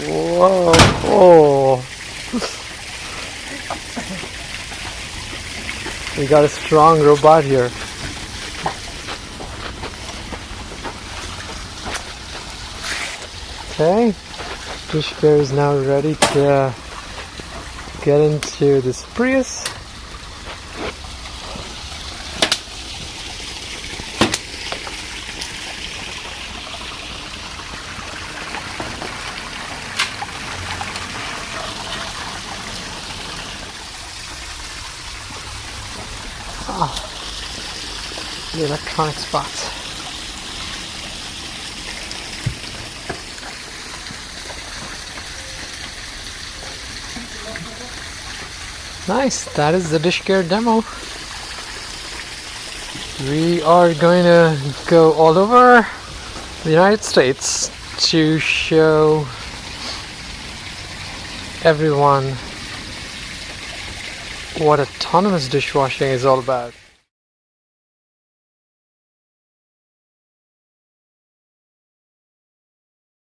Whoa! Oh! We got a strong robot here. Okay, Dishcare is now ready to get into this Prius. The electronic spots. Nice, that is the Dishcare demo. We are going to go all over the United States to show everyone what autonomous dishwashing is all about.